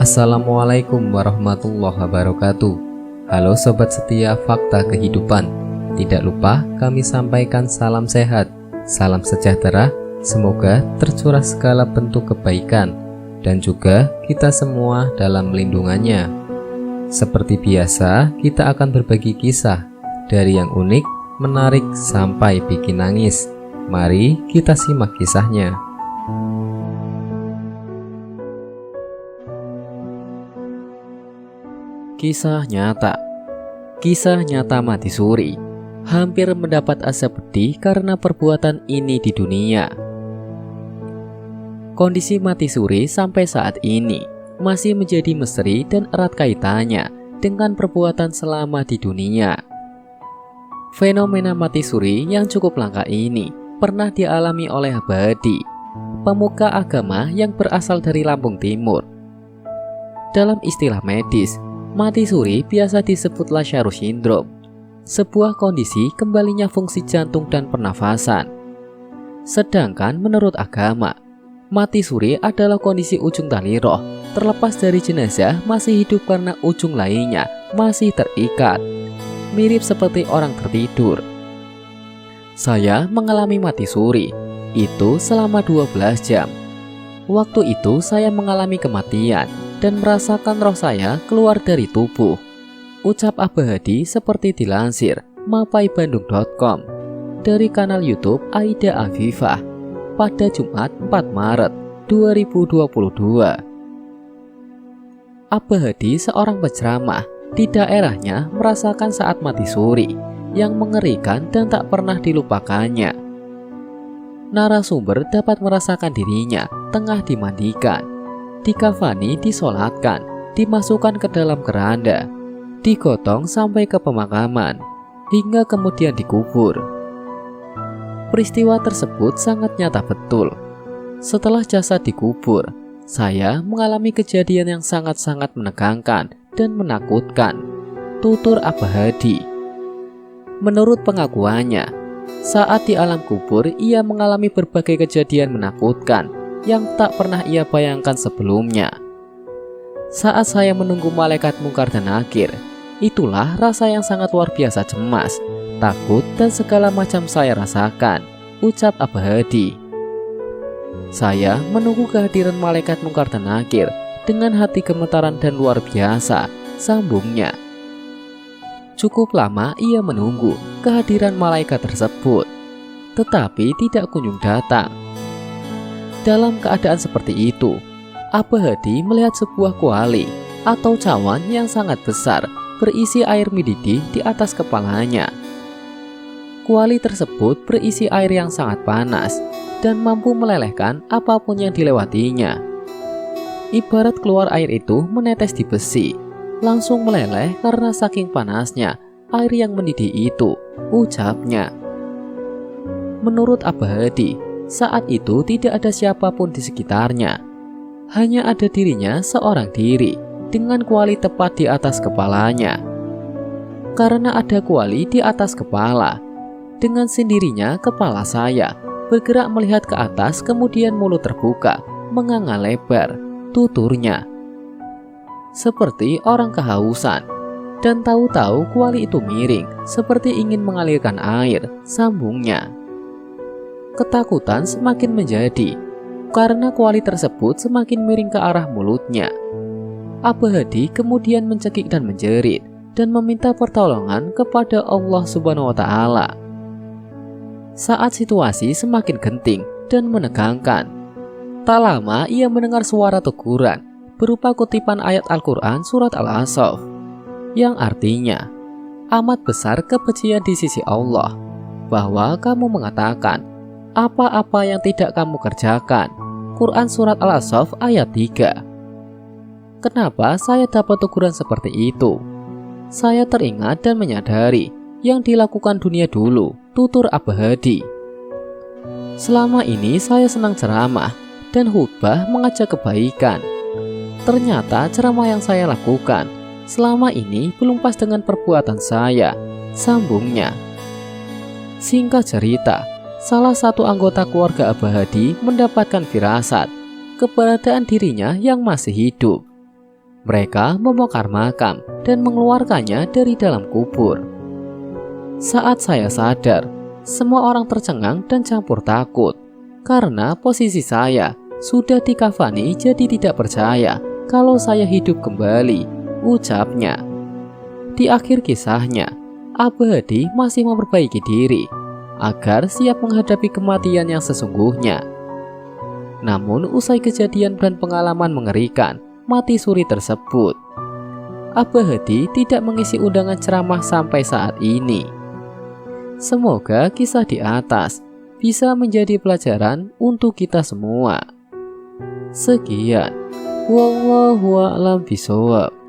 Assalamualaikum warahmatullahi wabarakatuh. Halo sobat setia Fakta Kehidupan. Tidak lupa kami sampaikan salam sehat, salam sejahtera. Semoga tercurah segala bentuk kebaikan dan juga kita semua dalam lindungannya. Seperti biasa, kita akan berbagi kisah dari yang unik, menarik sampai bikin nangis. Mari kita simak kisahnya. Kisah nyata. Kisah nyata mati suri. Hampir mendapat asap pedih karena perbuatan ini di dunia. Kondisi mati suri sampai saat ini masih menjadi misteri dan erat kaitannya dengan perbuatan selama di dunia. Fenomena mati suri yang cukup langka ini pernah dialami oleh Abadi, pemuka agama yang berasal dari Lampung Timur. Dalam istilah medis, mati suri biasa disebut Lascaris Syndrome, sebuah kondisi kembalinya fungsi jantung dan pernafasan. Sedangkan menurut agama, mati suri adalah kondisi ujung tali roh terlepas dari jenazah masih hidup karena ujung lainnya masih terikat, mirip seperti orang tertidur. Saya mengalami mati suri, itu selama 12 jam. Waktu itu saya mengalami kematian dan merasakan roh saya keluar dari tubuh. Ucap Abadi seperti dilansir mapaibandung.com dari kanal YouTube Aida Afifah pada Jumat 4 Maret 2022. Abadi seorang penceramah di daerahnya merasakan saat mati suri yang mengerikan dan tak pernah dilupakannya. Narasumber dapat merasakan dirinya tengah dimandikan, dikafani, disolatkan, dimasukkan ke dalam keranda, digotong sampai ke pemakaman, hingga kemudian dikubur. Peristiwa tersebut sangat nyata betul. Setelah jasad dikubur, saya mengalami kejadian yang sangat-sangat menegangkan dan menakutkan, tutur Abadi. Menurut pengakuannya, saat di alam kubur ia mengalami berbagai kejadian menakutkan yang tak pernah ia bayangkan sebelumnya. Saat saya menunggu malaikat mungkar dan nakir, itulah rasa yang sangat luar biasa cemas, takut dan segala macam saya rasakan, ucap Abadi. Saya menunggu kehadiran malaikat mungkar dan nakir dengan hati gemetaran dan luar biasa, sambungnya. Cukup lama ia menunggu kehadiran malaikat tersebut, tetapi tidak kunjung datang. Dalam keadaan seperti itu, Abadi melihat sebuah kuali atau cawan yang sangat besar berisi air mendidih di atas kepalanya. Kuali tersebut berisi air yang sangat panas dan mampu melelehkan apapun yang dilewatinya. Ibarat keluar air itu menetes di besi, langsung meleleh karena saking panasnya air yang mendidih itu, ucapnya. Menurut Abadi, saat itu tidak ada siapapun di sekitarnya. Hanya ada dirinya seorang diri dengan kuali tepat di atas kepalanya. Karena ada kuali di atas kepala, dengan sendirinya kepala saya bergerak melihat ke atas, kemudian mulut terbuka, menganga lebar, tuturnya. Seperti orang kehausan. Dan tahu-tahu kuali itu miring, seperti ingin mengalirkan air, sambungnya. Ketakutan semakin menjadi, karena kuali tersebut semakin miring ke arah mulutnya. Abadi kemudian mencekik dan menjerit, dan meminta pertolongan kepada Allah Subhanahu wa Ta'ala. Saat situasi semakin genting dan menegangkan, tak lama ia mendengar suara teguran berupa kutipan ayat Al-Quran surat Al-Ahzab, yang artinya, amat besar kebencian di sisi Allah, bahwa kamu mengatakan apa-apa yang tidak kamu kerjakan. Quran surat Al-Ahzab ayat 3. Kenapa saya dapat teguran seperti itu? Saya teringat dan menyadari yang dilakukan dunia dulu, tutur Abadi. Selama ini saya senang ceramah dan khutbah mengajak kebaikan. Ternyata ceramah yang saya lakukan selama ini belum pas dengan perbuatan saya, sambungnya. Singkat cerita, salah satu anggota keluarga Abadi mendapatkan firasat keberadaan dirinya yang masih hidup. Mereka membongkar makam dan mengeluarkannya dari dalam kubur. Saat saya sadar, semua orang tercengang dan campur takut karena posisi saya sudah dikafani jadi tidak percaya kalau saya hidup kembali, ucapnya. Di akhir kisahnya, Abadi masih memperbaiki diri agar siap menghadapi kematian yang sesungguhnya. Namun usai kejadian dan pengalaman mengerikan mati suri tersebut, Abadi tidak mengisi undangan ceramah sampai saat ini. Semoga kisah di atas bisa menjadi pelajaran untuk kita semua. Sekian, wallahu a'lam bishawab.